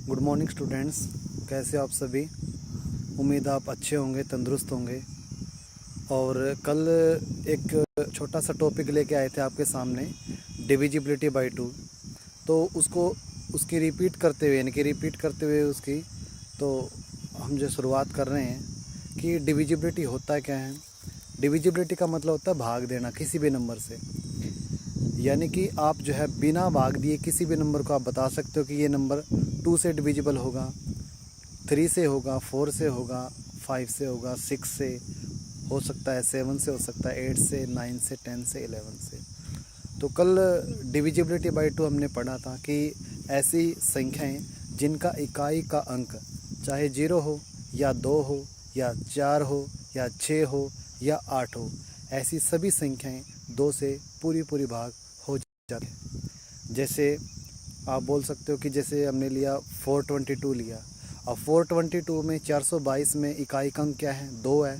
Good morning students, कैसे आप सभी। उम्मीद आप अच्छे होंगे, तंदुरुस्त होंगे। और कल एक छोटा सा टॉपिक लेके आए थे आपके सामने, डिविजिबिलिटी बाय टू। तो उसकी रिपीट करते हुए उसकी तो हम जो शुरुआत कर रहे हैं कि डिविजिबिलिटी होता क्या है। डिविजिबिलिटी का मतलब होता है भाग देना किसी भी नंबर से। यानी कि आप जो है बिना भाग दिए किसी भी नंबर को आप बता सकते हो कि ये नंबर 2 से डिविजिबल होगा, 3 से होगा, 4 से होगा, 5 से होगा, 6 से हो सकता है, 7 से हो सकता है, 8 से, 9 से, 10 से, 11 से। तो कल डिविजिबिलिटी बाय 2 हमने पढ़ा था कि ऐसी संख्याएं जिनका इकाई का अंक चाहे 0 हो या 2 हो या 4 हो या 6 हो या 8 हो, ऐसी सभी संख्याएं 2 से पूरी भाग हो जाती है। जैसे आप बोल सकते हो कि जैसे हमने लिया 422 लिया। अब 422 में 422 में इकाई का अंक क्या है, 2 है।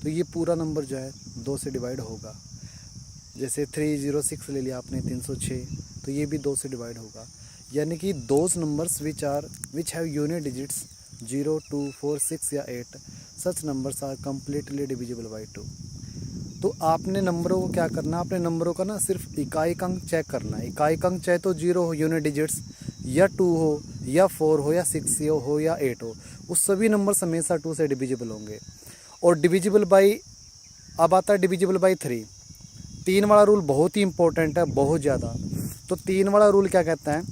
तो ये पूरा नंबर जो है 2 से डिवाइड होगा। जैसे 306 ले लिया आपने, 306, तो ये भी 2 से डिवाइड होगा। यानी कि those numbers which have unit digits 0, 2, 4, 6 या 8, such numbers are completely divisible by 2। तो आपने नंबरों को क्या करना है, अपने नंबरों का ना सिर्फ इकाई का अंक चेक करना है। इकाई का अंक चाहे तो 0 हो यूनिट डिजिट्स, या 2 हो या 4 हो या 6 हो या 8 हो, वो सभी नंबर्स हमेशा 2 से डिविजिबल होंगे। और डिविजिबल बाई, अब आता है डिविजिबल बाई 3। 3 वाला रूल बहुत ही इंपॉर्टेंट है, बहुत ज़्यादा। तो 3 वाला रूल क्या कहता है,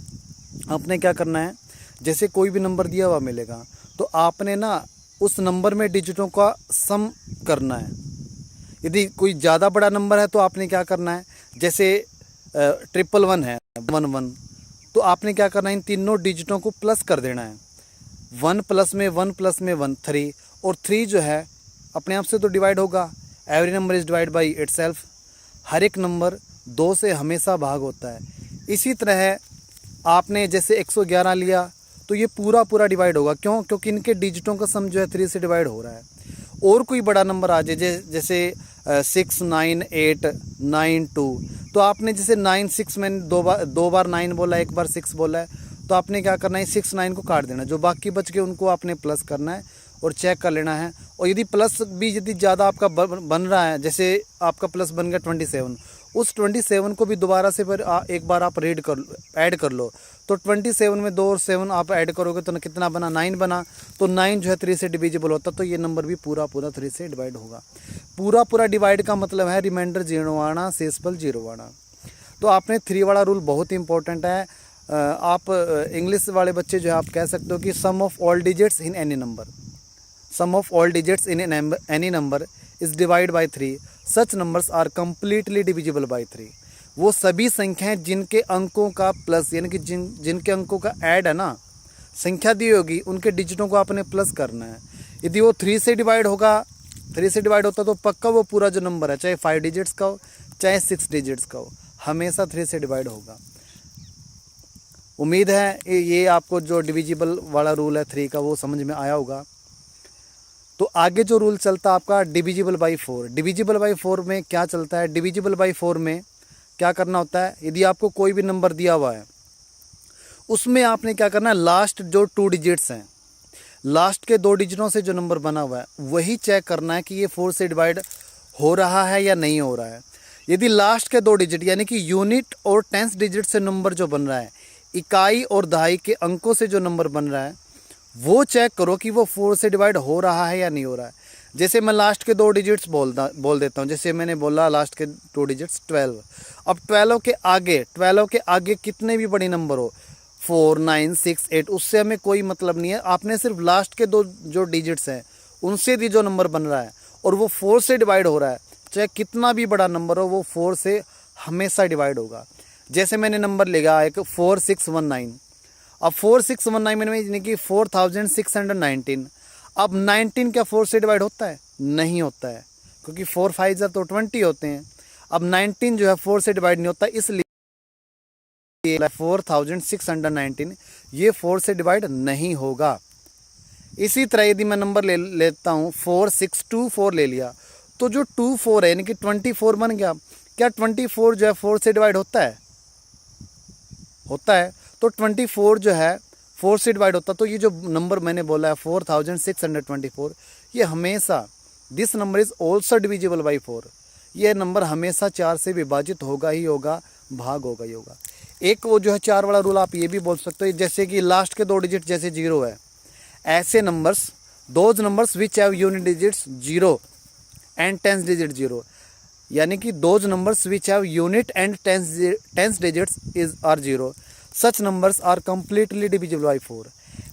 आपने क्या करना है, जैसे कोई भी नंबर दिया हुआ मिलेगा तो आपने ना उस नंबर में डिजिटों का सम करना है। यदि कोई ज़्यादा बड़ा नंबर है तो आपने क्या करना है, जैसे 111 है, 11, तो आपने क्या करना है, इन तीनों डिजिटों को प्लस कर देना है। 1 प्लस में 1 प्लस में 1, 3, और 3 जो है अपने आप से तो डिवाइड होगा। Every number is divide by itself. हर एक नंबर 2 से हमेशा भाग होता है। इसी तरह आपने जैसे 111 लिया तो ये पूरा डिवाइड होगा। क्यों? क्योंकि इनके डिजिटों का सम जो है 3 से डिवाइड हो रहा है। और कोई बड़ा नंबर आ जाए जैसे 6, 9, 8, 9, 2, तो आपने जैसे 9, 6 में दो बार 9 बोला है, एक बार 6 बोला है, तो आपने क्या करना है, 6, 9 को काट देना, जो बाकी बच गए उनको आपने प्लस करना है और चेक कर लेना है। और यदि प्लस भी यदि ज़्यादा आपका बन रहा है, जैसे आपका प्लस बन गया 27, उस 27 को भी दोबारा से फिर एक बार आप ऐड कर लो। तो 27 में 2 और 7 आप ऐड करोगे तो कितना बना, 9 बना। तो 9 जो है 3 से डिविजिबल होता, तो ये नंबर भी पूरा 3 से डिवाइड होगा। पूरा डिवाइड का मतलब है रिमाइंडर 0 आना, शेषफल 0 आना। तो आपने 3 वाला रूल बहुत इंपॉर्टेंट है। आप इंग्लिश वाले बच्चे जो है आप कह सकते हो कि sum of all digits in any number, sum of all digits in any number is divide by 3, such numbers are completely divisible by 3। वो सभी संख्याएं जिनके अंकों का प्लस, यानी कि जिनके अंकों का ऐड है ना, संख्या दी होगी उनके डिजिटों को आपने प्लस करना है। यदि वो 3 से डिवाइड होता तो पक्का वो पूरा जो नंबर है, चाहे 5 डिजिट्स का हो चाहे 6 डिजिट्स का हो, हमेशा 3 से डिवाइड होगा। उम्मीद है ये आपको जो डिविजिबल वाला रूल है 3 का वो समझ में आया होगा। तो आगे जो रूल चलता है आपका डिविजिबल बाई 4। डिविजिबल बाई 4 में क्या चलता है, डिविजिबल बाई 4 में क्या करना होता है, यदि आपको कोई भी नंबर दिया हुआ है उसमें आपने क्या करना है, लास्ट जो 2 डिजिट्स हैं, लास्ट के 2 डिजिटों से जो नंबर बना हुआ है वही चेक करना है कि ये 4 से डिवाइड हो रहा है या नहीं हो रहा है। यदि लास्ट के 2 डिजिट यानी कि यूनिट और टेंथ डिजिट से नंबर जो बन रहा है, इकाई और दहाई के अंकों से जो नंबर बन रहा है, वो चेक करो कि वो 4 से डिवाइड हो रहा है या नहीं हो रहा है। जैसे मैं लास्ट के 2 डिजिट्स बोल देता हूँ। जैसे मैंने बोला लास्ट के 2 डिजिट्स 12। अब 12 के आगे कितने भी बड़े नंबर हो, 4, 9, 6, 8, उससे हमें कोई मतलब नहीं है। आपने सिर्फ लास्ट के 2 जो डिजिट्स हैं उनसे भी जो नंबर बन रहा है और वो 4 से डिवाइड हो रहा है, चाहे कितना भी बड़ा नंबर हो, वो 4 से हमेशा डिवाइड होगा। जैसे मैंने नंबर लिया एक 4619। अब 4619 में यानी कि 4619। अब 19 क्या 4 से डिवाइड होता है? नहीं होता है, क्योंकि 4 5 तो 20 होते हैं। अब 19 जो है 4 से डिवाइड नहीं होता, इसलिए 4619 ये 4 से डिवाइड नहीं होगा। इसी तरह यदि मैं नंबर लेता हूँ 4624 ले लिया, तो जो 24 है यानी कि 24 बन गया। क्या 24 जो है 4 से डिवाइड होता है? होता है। तो 24 जो है 4 से डिवाइड होता, तो ये जो नंबर मैंने बोला है 4624, ये हमेशा, this number is also divisible by 4, ये नंबर हमेशा 4 से विभाजित होगा ही होगा, भाग होगा ही होगा। एक वो जो है 4 वाला रूल आप ये भी बोल सकते हो, जैसे कि लास्ट के 2 डिजिट जैसे 0 है, ऐसे numbers, those numbers which have unit digits 0 and tens digit 0, यानी कि those numbers which have unit and tens digits is are 0, such numbers are completely divisible by 4,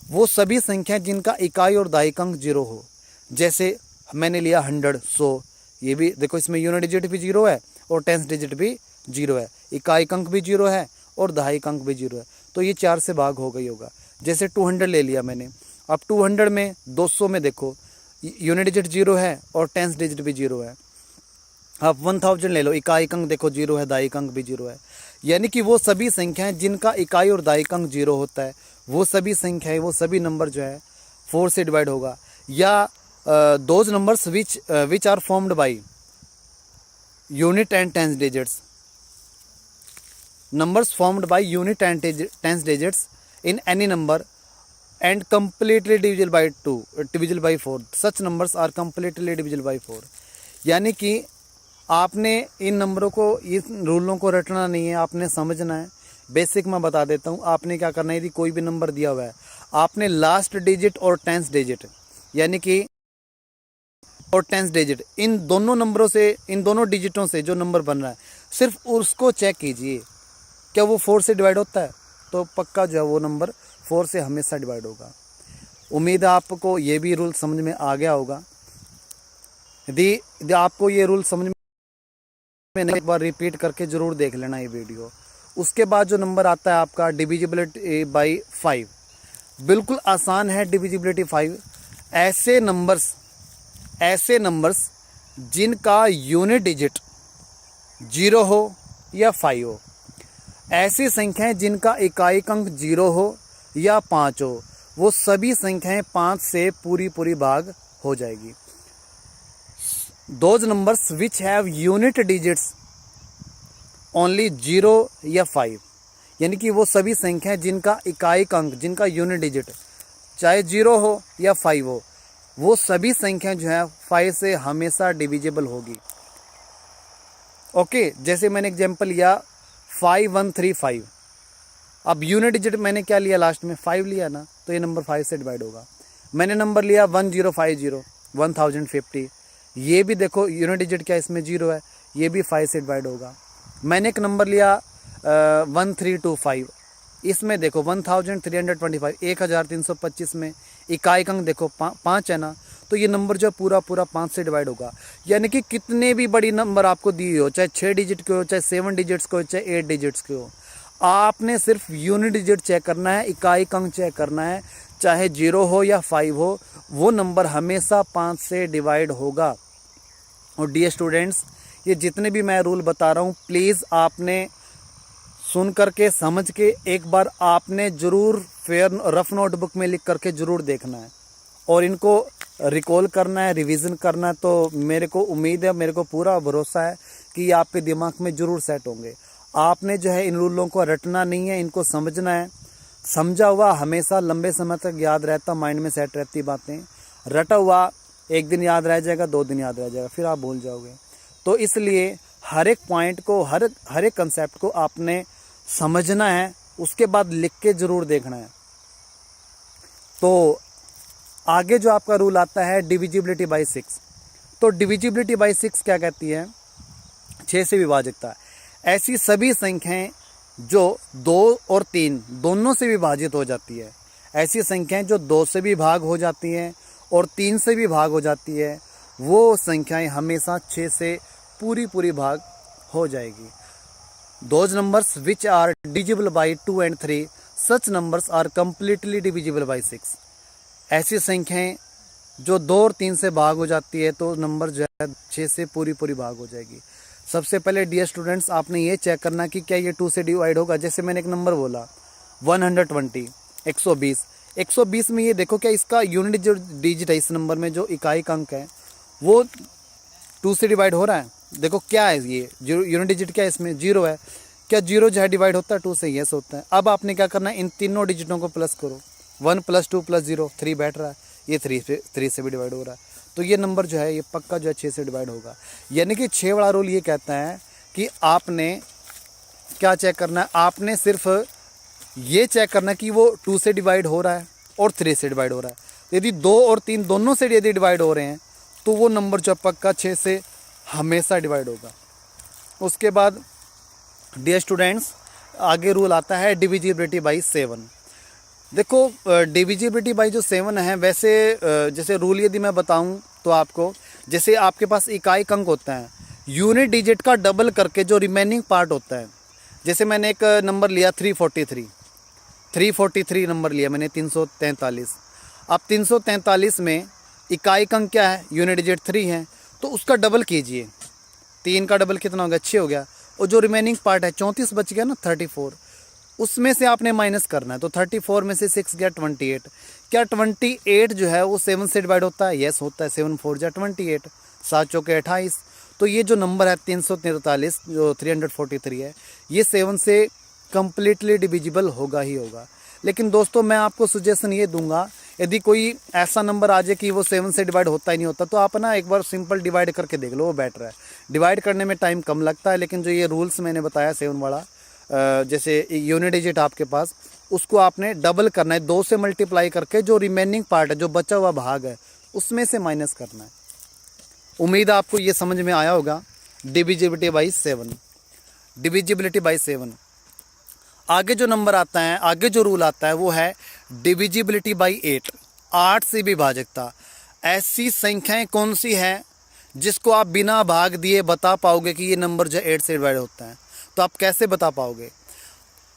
वो सभी संख्याएं जिनका इकाई और दहाई अंक 0 हो। जैसे मैंने लिया 100, 100, ये भी देखो इसमें यूनिट डिजिट भी 0 है और टेंस डिजिट भी 0 है, इकाई अंक भी 0 है और दहाई अंक भी 0 है, तो ये 4 से भाग हो गई होगा। जैसे 200 ले लिया मैंने, अब 200 में 200 में देखो यूनिट डिजिट 0 है और टेंस डिजिट भी 0 है। अब 1000 ले लो, इकाई अंक देखो 0 है, दहाई अंक भी 0 है, यानी कि वो सभी संख्याएं जिनका इकाई और दहाई अंक 0 होता है, वो सभी संख्याएं, वो सभी नंबर जो है 4 से डिवाइड होगा। या those numbers which are formed by unit and tens digits, numbers formed by unit and tens digits in any number and completely divisible by 4, such numbers are completely divisible by 4, यानी कि आपने इन नंबरों को, इन रूलों को रटना नहीं है, आपने समझना है। बेसिक मैं बता देता हूँ, आपने क्या करना है, यदि कोई भी नंबर दिया हुआ है, आपने लास्ट डिजिट और टेंस डिजिट, यानी कि और टेंस डिजिट, इन दोनों नंबरों से, इन दोनों डिजिटों से जो नंबर बन रहा है, सिर्फ उसको चेक कीजिए, क्या वो 4 से डिवाइड होता है, तो पक्का जो है वो नंबर 4 से हमेशा डिवाइड होगा। उम्मीद है आपको ये भी रूल समझ में आ गया होगा। यदि आपको ये रूल समझ में नहीं, एक बार रिपीट करके ज़रूर देख लेना ये वीडियो। उसके बाद जो नंबर आता है आपका डिविजिबिलिटी बाई 5, बिल्कुल आसान है डिविजिबिलिटी 5। ऐसे नंबर्स जिनका यूनिट डिजिट 0 हो या 5 हो, ऐसी संख्याएं जिनका इकाई अंक 0 हो या 5 हो, वो सभी संख्याएं 5 से पूरी भाग हो जाएगी। Those numbers which have unit digits only 0 या 5, यानी कि वो सभी संख्याएं जिनका इकाई अंक, जिनका यूनिट डिजिट चाहे 0 हो या 5 हो, वो सभी संख्याएं जो है 5 से हमेशा डिविजिबल होगी। ओके, जैसे मैंने एग्जांपल लिया 5135, अब यूनिट डिजिट मैंने क्या लिया, लास्ट में 5 लिया ना, तो ये नंबर 5 से डिवाइड होगा। मैंने नंबर लिया 1050, 1050, ये भी देखो यूनिट डिजिट क्या इसमें 0 है, ये भी 5 से डिवाइड होगा। मैंने एक नंबर लिया 1325, इसमें देखो 1325, 1325 में इकाई अंक देखो 5 है ना, तो ये नंबर जो पूरा 5 से डिवाइड होगा। यानी कि कितने भी बड़ी नंबर आपको दी हो, चाहे 6 डिजिट के हो, चाहे 7 डिजिट्स के हो, चाहे 8 डिजिट्स के हो, आपने सिर्फ यूनिट डिजिट चेक करना है, इकाई अंक चेक करना है, चाहे 0 हो या 5 हो, वो नंबर हमेशा 5 से डिवाइड होगा। और डियर स्टूडेंट्स, ये जितने भी मैं रूल बता रहा हूँ, प्लीज़ आपने सुन करके, समझ के, एक बार आपने ज़रूर फेयर रफ नोटबुक में लिख करके ज़रूर देखना है और इनको रिकॉल करना है, रिवीजन करना है। तो मेरे को उम्मीद है, मेरे को पूरा भरोसा है कि ये आपके दिमाग में ज़रूर सेट होंगे। आपने जो है इन रूलों को रटना नहीं है, इनको समझना है। समझा हुआ हमेशा लंबे समय तक याद रहता, माइंड में सेट रहती बातें। रटा हुआ एक दिन याद रह जाएगा, 2 दिन याद रह जाएगा, फिर आप भूल जाओगे। तो इसलिए हर एक पॉइंट को, हर एक कंसेप्ट को आपने समझना है, उसके बाद लिख के ज़रूर देखना है। तो आगे जो आपका रूल आता है डिविजिबिलिटी बाई 6, तो डिविजिबिलिटी बाई 6 क्या कहती है, 6 से विभाजितता। ऐसी सभी संख्याएं जो 2 और 3 दोनों से विभाजित हो जाती है, ऐसी संख्याएं जो 2 से भी भाग हो जाती हैं और 3 से भी भाग हो जाती है, वो संख्याएं हमेशा 6 से पूरी भाग हो जाएगी। Those numbers which are divisible by 2 and 3, such numbers are completely divisible by 6। ऐसी संख्याएं जो 2 और 3 से भाग हो जाती है, तो नंबर जो है 6 से पूरी भाग हो जाएगी। सबसे पहले डियर स्टूडेंट्स, आपने ये चेक करना कि क्या ये 2 से डिवाइड होगा। जैसे मैंने एक नंबर बोला 120, 120 में ये देखो क्या इसका यूनिट जो डिजिट है, इस नंबर में जो इकाई अंक है, वो 2 से डिवाइड हो रहा है। देखो क्या है ये यूनिट डिजिट, क्या है इसमें 0 है। क्या 0 जो है डिवाइड होता है 2 से? यस होता है। अब आपने क्या करना है, इन तीनों डिजिटों को प्लस करो, 1 + 2 + 0 3 बैठ रहा है, ये 3 से भी डिवाइड हो रहा है। तो ये नंबर जो है ये पक्का जो है 6 से डिवाइड होगा। यानी कि 6 वाला रूल ये कहता है कि आपने क्या चेक करना है, आपने सिर्फ ये चेक करना है कि वो 2 से डिवाइड हो रहा है और 3 से डिवाइड हो रहा है। यदि 2 और 3 दोनों से यदि डिवाइड हो रहे हैं तो वो नंबर जो पक्का 6 से हमेशा डिवाइड होगा। उसके बाद डियर स्टूडेंट्स, आगे रूल आता है डिविजिबिलिटी बाई 7। देखो डिविजिबिलिटी बाई जो 7 है, वैसे जैसे रूल यदि मैं बताऊं तो आपको, जैसे आपके पास इकाई अंक होता है, यूनिट डिजिट का डबल करके जो रिमेनिंग पार्ट होता है, जैसे मैंने एक नंबर लिया 343 नंबर लिया मैंने 343। अब 343 में इकाई अंक क्या है, यूनिट डिजिट 3 है, तो उसका डबल कीजिए। 3 का डबल कितना हो गया, 6 हो गया। और जो रिमेनिंग पार्ट है 34 बच गया ना, 34, उसमें से आपने माइनस करना है। तो 34 में से 6 गया 28। क्या 28 जो है वो 7 से डिवाइड होता है? यस होता है। 7 4 जा 28, 7 चौके 28। तो ये जो नंबर है 343 जो 343 है, ये 7 से कम्प्लीटली डिविजिबल होगा ही होगा। लेकिन दोस्तों मैं आपको सजेशन ये दूंगा, यदि कोई ऐसा नंबर आ जाए कि वो 7 से डिवाइड होता ही नहीं होता, तो आप ना एक बार सिंपल डिवाइड करके देख लो, वो बेटर है। डिवाइड करने में टाइम कम लगता है, लेकिन जो ये रूल्स मैंने बताया 7 वाला, जैसे यूनिट डिजिट आपके पास, उसको आपने डबल करना है, 2 से मल्टीप्लाई करके जो रिमेनिंग पार्ट है, जो बचा हुआ भाग है, उसमें से माइनस करना है। उम्मीद है आपको ये समझ में आया होगा। Divisibility by 7, divisibility by 7। आगे जो नंबर आता है, आगे जो रूल आता है वो है डिविजिबिलिटी बाई 8, 8 से विभाजकता। ऐसी संख्याएं कौन सी हैं जिसको आप बिना भाग दिए बता पाओगे कि ये नंबर जो 8 से डिवाइड होता है? तो आप कैसे बता पाओगे?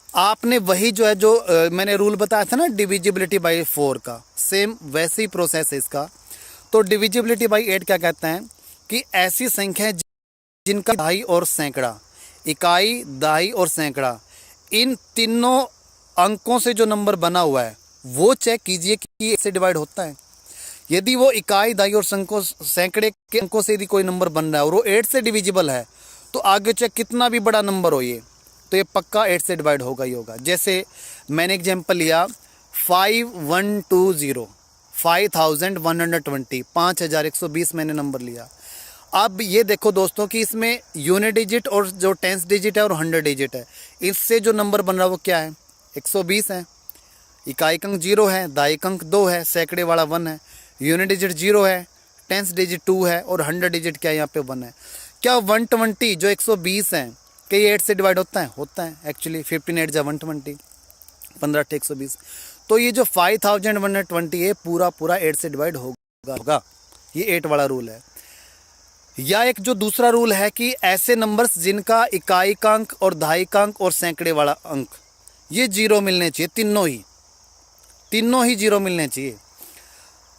आपने वही जो है, जो मैंने रूल बताया था ना डिविजिबिलिटी बाई 4 का, सेम वैसी प्रोसेस है इसका। तो डिविजिबिलिटी बाई 8 क्या कहते हैं कि ऐसी संख्याएं जिनका दहाई और सैकड़ा, इकाई, दहाई और सैकड़ा, इन तीनों अंकों से जो नंबर बना हुआ है वो चेक कीजिए कि 8 से डिवाइड होता है। यदि वो इकाई, दहाई और सैकड़े के अंकों से यदि कोई नंबर बन रहा है और वो 8 से डिविजिबल है, तो आगे चाहे कितना भी बड़ा नंबर हो ये, तो ये पक्का 8 से डिवाइड होगा ही होगा। जैसे मैंने एग्जांपल लिया 5120, 5120, 5120 मैंने नंबर लिया। अब ये देखो दोस्तों कि इसमें यूनिट डिजिट और जो टेंस डिजिट है और 100 डिजिट है, इससे जो नंबर बन रहा है वो क्या है, 120 है। इकाई अंक 0 है, दहाई अंक 2 है, सैकड़े वाला 1 है, यूनिट डिजिट 0 है, टेंस डिजिट 2 है और 100 डिजिट क्या है यहाँ पे 1 है। क्या 120 जो 120 है, क्या ये 8 से डिवाइड होता है? होता है एक्चुअली। 15 8 जा 120, 15 120। तो ये जो 5120 है पूरा 8 से डिवाइड होगा। ये 8 वाला रूल है। या एक जो दूसरा रूल है कि ऐसे नंबर्स जिनका इकाई का अंक और दहाई का अंक और सैकड़े वाला अंक ये 0 मिलने चाहिए, तीनों ही 0 मिलने चाहिए।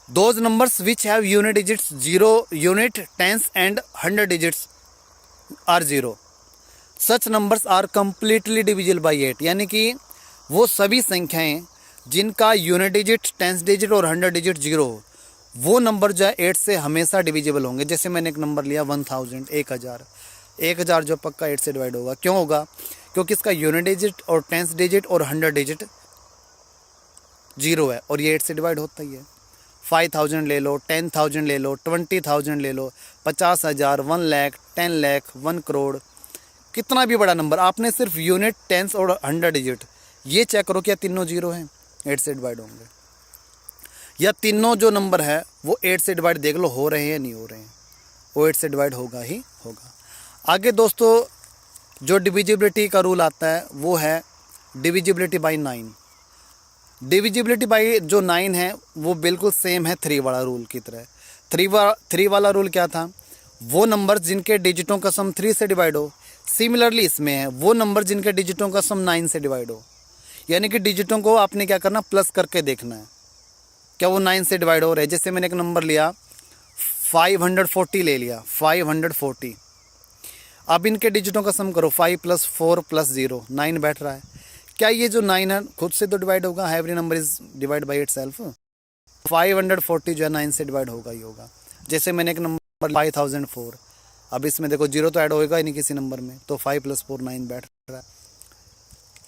Those numbers which have unit digits 0, unit, tens and 100 digits are 0, such numbers are completely divisible by 8। यानी कि वो सभी संख्याएं जिनका यूनिट डिजिट, टेंस डिजिट और 100 डिजिट 0 हो, वो नंबर जो है 8 से हमेशा डिविजिबल होंगे। जैसे मैंने एक नंबर लिया 1000, 1000 जो पक्का 8 से डिवाइड होगा। क्यों होगा? क्योंकि इसका यूनिट डिजिट और टेंस डिजिट और 100 डिजिट 0 है और ये 8 से डिवाइड होता ही है। 5000 ले लो, 10,000 ले लो, 20,000 ले लो, 50,000, 1 लाख, 10 लाख, 1 करोड़, कितना भी बड़ा नंबर, आपने सिर्फ यूनिट, टेंस और 100 डिजिट ये चेक करो क्या तीनों 0 हैं, 8 से डिवाइड होंगे। या तीनों जो नंबर है वो 8 से डिवाइड देख लो हो रहे हैं या नहीं हो रहे हैं, वो 8 से डिवाइड होगा ही होगा। आगे दोस्तों जो डिविजिबिलिटी का रूल आता है वो है डिविजिबिलिटी बाई 9। डिविजिबिलिटी बाई जो 9 है वो बिल्कुल सेम है 3 वाला रूल की तरह। 3 वाला रूल क्या था? वो नंबर जिनके डिजिटों का सम 3 से डिवाइड हो। सिमिलरली इसमें है वो नंबर जिनके डिजिटों का सम 9 से डिवाइड हो। यानी कि डिजिटों को आपने क्या करना, प्लस करके देखना है क्या वो 9 से डिवाइड हो रहे हैं। जैसे मैंने एक नंबर लिया 540 ले लिया, 540। अब इनके डिजिटों का सम करो, 5 + 4 + 0, 9 बैठ रहा है। क्या ये जो 9 है खुद से तो डिवाइड होगा, every number is divide by itself. 540 जो है 9 से डिवाइड होगा ही होगा। जैसे मैंने एक नंबर 5004, अब इसमें देखो 0 तो ऐड होएगा ही नहीं किसी नंबर में, तो 5 + 4 9 बैठ रहा है।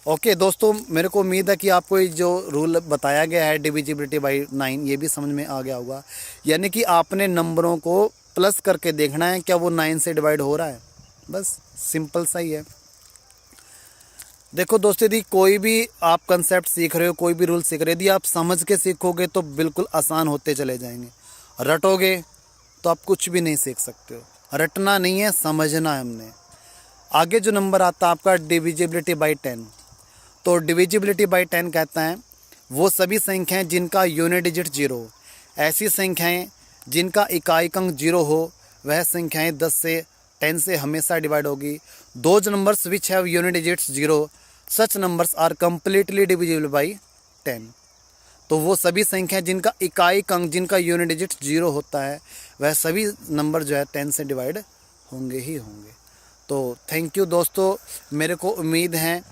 ओके दोस्तों, मेरे को उम्मीद है कि आपको ये जो रूल बताया गया है डिविजिबिलिटी बाय 9 ये भी समझ में आ गया होगा। यानी कि आपने नंबरों को प्लस करके देखना है क्या वो 9 से डिवाइड हो रहा है, बस सिंपल सा ही है। देखो दोस्तों, यदि कोई भी आप कंसेप्ट सीख रहे हो, कोई भी रूल सीख रहे हो, यदि आप समझ के सीखोगे तो बिल्कुल आसान होते चले जाएंगे। रटोगे तो आप कुछ भी नहीं सीख सकते हो। रटना नहीं है, समझना है हमने। आगे जो नंबर आता है आपका डिविजिबिलिटी बाय 10, तो डिविजिबिलिटी बाय 10 कहता है वो सभी संख्याएं जिनका यूनिट डिजिट 0 हो। ऐसी संख्याएं जिनका इकाई अंक 0 हो वह संख्याएं 10 से हमेशा डिवाइड होगी। Those numbers which have unit digits 0 such numbers are completely divisible by 10। तो वो सभी संख्याएं जिनका इकाई अंक, जिनका यूनिट डिजिट 0 होता है, वह सभी नंबर जो है 10 से डिवाइड होंगे ही होंगे। तो थैंक यू दोस्तों, मेरे को उम्मीद है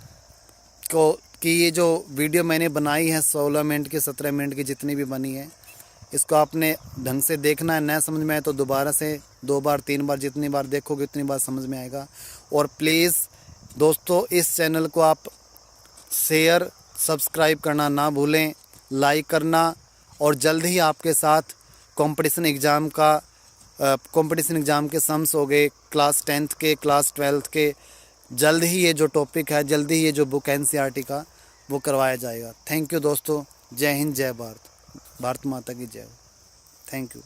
कि ये जो वीडियो मैंने बनाई है 16 मिनट की, 17 मिनट की जितनी भी बनी है, इसको आपने ढंग से देखना है। नया समझ में आए तो दोबारा से 2 बार 3 बार जितनी बार देखोगे उतनी बार समझ में आएगा। और प्लीज़ दोस्तों, इस चैनल को आप शेयर सब्सक्राइब करना ना भूलें, लाइक करना। और जल्द ही आपके साथ कंपटीशन एग्ज़ाम के सम्स हो गए, क्लास 10th के, क्लास 12th के, जल्द ही ये जो टॉपिक है, जल्द ही ये जो बुक NCERT का वो करवाया जाएगा। थैंक यू दोस्तों, जय हिंद, जय भारत, भारत माता की जय। Thank you.